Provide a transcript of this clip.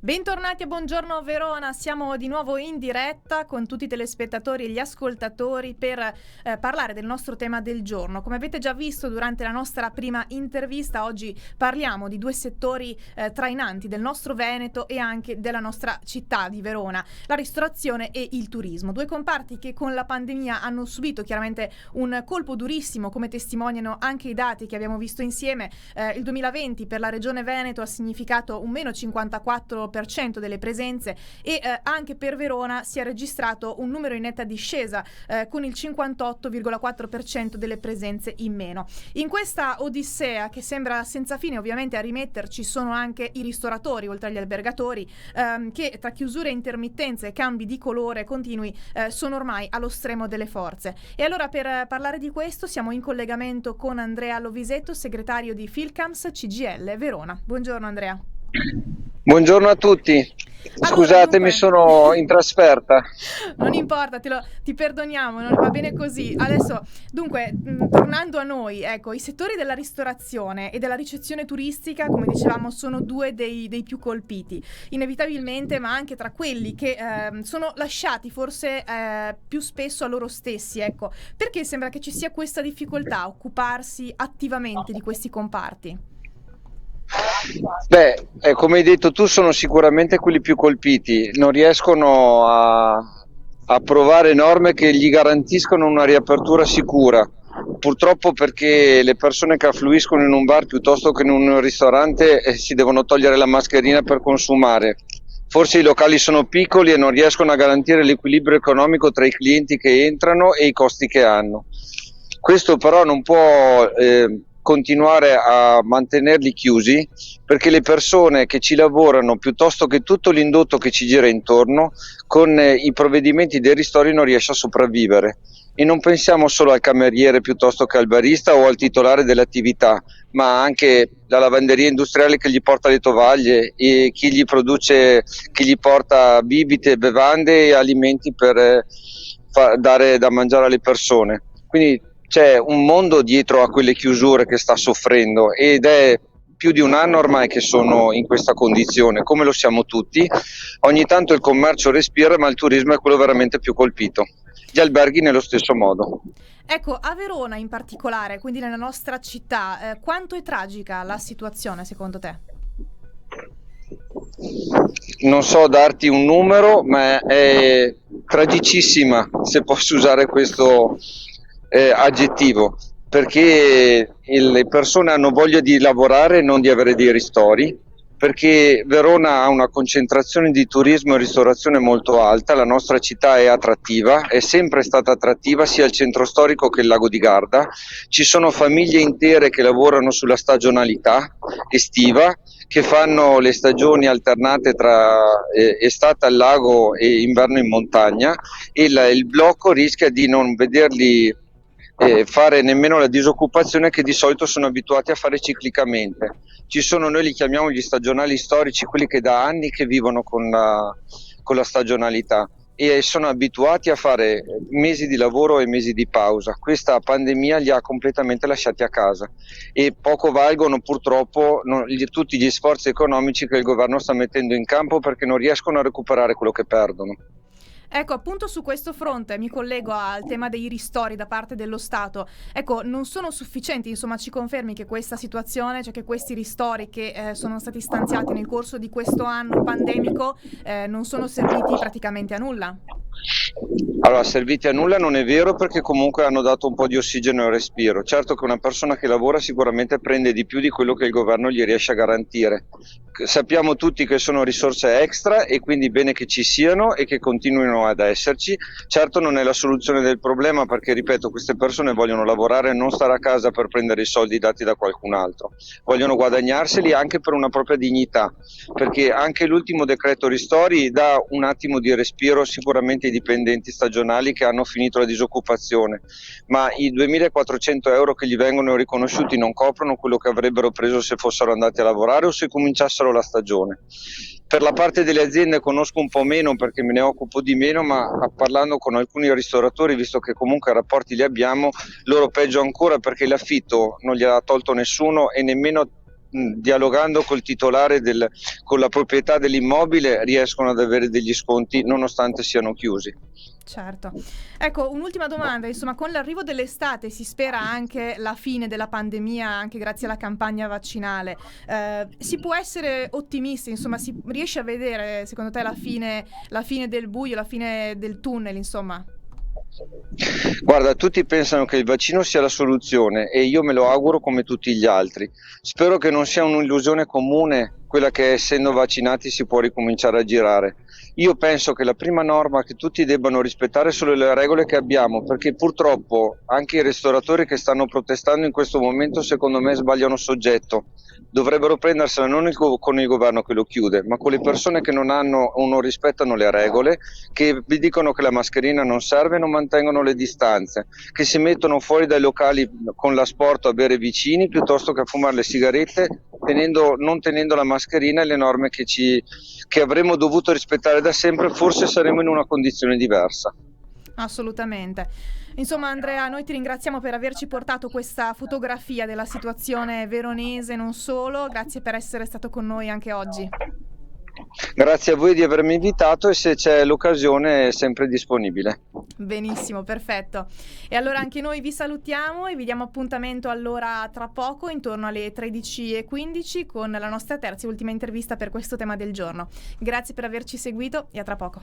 Bentornati a Buongiorno Verona, siamo di nuovo in diretta con tutti i telespettatori e gli ascoltatori per parlare del nostro tema del giorno. Come avete già visto durante la nostra prima intervista, oggi parliamo di due settori trainanti del nostro Veneto e anche della nostra città di Verona, la ristorazione e il turismo. Due comparti che con la pandemia hanno subito chiaramente un colpo durissimo, come testimoniano anche i dati che abbiamo visto insieme. Il 2020 per la regione Veneto ha significato un meno 54% delle presenze e anche per Verona si è registrato un numero in netta discesa con il 58,4% delle presenze in meno. In questa odissea che sembra senza fine, ovviamente a rimetterci sono anche i ristoratori, oltre agli albergatori, che tra chiusure intermittenze e cambi di colore continui sono ormai allo stremo delle forze. E allora per parlare di questo siamo in collegamento con Andrea Lovisetto, segretario di Filcams CGIL Verona. Buongiorno Andrea. Buongiorno a tutti. Scusatemi, sono in trasferta. Non importa, ti perdoniamo, va bene così. Adesso, dunque, tornando a noi, ecco, i settori della ristorazione e della ricezione turistica, come dicevamo, sono due dei più colpiti, inevitabilmente, ma anche tra quelli che sono lasciati forse più spesso a loro stessi, ecco. Perché sembra che ci sia questa difficoltà a occuparsi attivamente di questi comparti? Beh, come hai detto tu, sono sicuramente quelli più colpiti, non riescono a approvare norme che gli garantiscono una riapertura sicura, purtroppo perché le persone che affluiscono in un bar piuttosto che in un ristorante si devono togliere la mascherina per consumare. Forse i locali sono piccoli e non riescono a garantire l'equilibrio economico tra i clienti che entrano e i costi che hanno. Questo però non può continuare a mantenerli chiusi, perché le persone che ci lavorano, piuttosto che tutto l'indotto che ci gira intorno, con i provvedimenti dei ristori non riesce a sopravvivere. E non pensiamo solo al cameriere piuttosto che al barista o al titolare dell'attività, ma anche la lavanderia industriale che gli porta le tovaglie e chi gli produce, chi gli porta bibite, bevande e alimenti per dare da mangiare alle persone. Quindi c'è un mondo dietro a quelle chiusure che sta soffrendo, ed è più di un anno ormai che sono in questa condizione, come lo siamo tutti. Ogni tanto il commercio respira, ma il turismo è quello veramente più colpito. Gli alberghi nello stesso modo. Ecco, a Verona in particolare, quindi nella nostra città, quanto è tragica la situazione secondo te? Non so darti un numero, ma è tragicissima, se posso usare questo aggettivo, perché le persone hanno voglia di lavorare e non di avere dei ristori, perché Verona ha una concentrazione di turismo e ristorazione molto alta. La nostra città è attrattiva, è sempre stata attrattiva, sia il centro storico che il lago di Garda. Ci sono famiglie intere che lavorano sulla stagionalità estiva, che fanno le stagioni alternate tra estate al lago e inverno in montagna, e il blocco rischia di non vederli fare nemmeno la disoccupazione che di solito sono abituati a fare ciclicamente. Ci sono, noi li chiamiamo gli stagionali storici, quelli che da anni che vivono con la stagionalità e sono abituati a fare mesi di lavoro e mesi di pausa. Questa pandemia li ha completamente lasciati a casa e poco valgono purtroppo tutti gli sforzi economici che il governo sta mettendo in campo, perché non riescono a recuperare quello che perdono. Ecco, appunto su questo fronte mi collego al tema dei ristori da parte dello Stato. Ecco, non sono sufficienti, insomma, ci confermi che questa situazione, cioè che questi ristori che sono stati stanziati nel corso di questo anno pandemico non sono serviti praticamente a nulla? Allora, serviti a nulla non è vero, perché comunque hanno dato un po' di ossigeno al respiro. Certo che una persona che lavora sicuramente prende di più di quello che il governo gli riesce a garantire. Sappiamo tutti che sono risorse extra e quindi bene che ci siano e che continuino ad esserci. Certo non è la soluzione del problema, perché ripeto, queste persone vogliono lavorare e non stare a casa per prendere i soldi dati da qualcun altro. Vogliono guadagnarseli anche per una propria dignità, perché anche l'ultimo decreto ristori dà un attimo di respiro sicuramente ai dipendenti stagionali che hanno finito la disoccupazione, ma i 2.400 euro che gli vengono riconosciuti non coprono quello che avrebbero preso se fossero andati a lavorare o se cominciassero la stagione. Per la parte delle aziende conosco un po' meno, perché me ne occupo di meno, ma parlando con alcuni ristoratori, visto che comunque rapporti li abbiamo, loro peggio ancora, perché l'affitto non gliel'ha tolto nessuno e nemmeno dialogando col titolare con la proprietà dell'immobile riescono ad avere degli sconti nonostante siano chiusi. Certo. Ecco, un'ultima domanda, insomma, con l'arrivo dell'estate si spera anche la fine della pandemia, anche grazie alla campagna vaccinale. Si può essere ottimisti, insomma, si riesce a vedere, secondo te, la fine del buio, la fine del tunnel, insomma? Guarda, tutti pensano che il vaccino sia la soluzione e io me lo auguro come tutti gli altri. Spero che non sia un'illusione comune quella che essendo vaccinati si può ricominciare a girare. Io penso che la prima norma che tutti debbano rispettare sono le regole che abbiamo, perché purtroppo anche i ristoratori che stanno protestando in questo momento secondo me sbagliano soggetto. Dovrebbero prendersela non con il governo che lo chiude, ma con le persone che non hanno o non rispettano le regole, che vi dicono che la mascherina non serve e non mantengono le distanze, che si mettono fuori dai locali con l'asporto a bere vicini piuttosto che a fumare le sigarette non tenendo la mascherina e le norme che avremmo dovuto rispettare da sempre. Forse saremo in una condizione diversa. Assolutamente. Insomma, Andrea, noi ti ringraziamo per averci portato questa fotografia della situazione veronese, non solo. Grazie per essere stato con noi anche oggi. Grazie a voi di avermi invitato e se c'è l'occasione è sempre disponibile. Benissimo, perfetto. E allora anche noi vi salutiamo e vi diamo appuntamento allora tra poco, intorno alle 13:15, con la nostra terza e ultima intervista per questo tema del giorno. Grazie per averci seguito e a tra poco.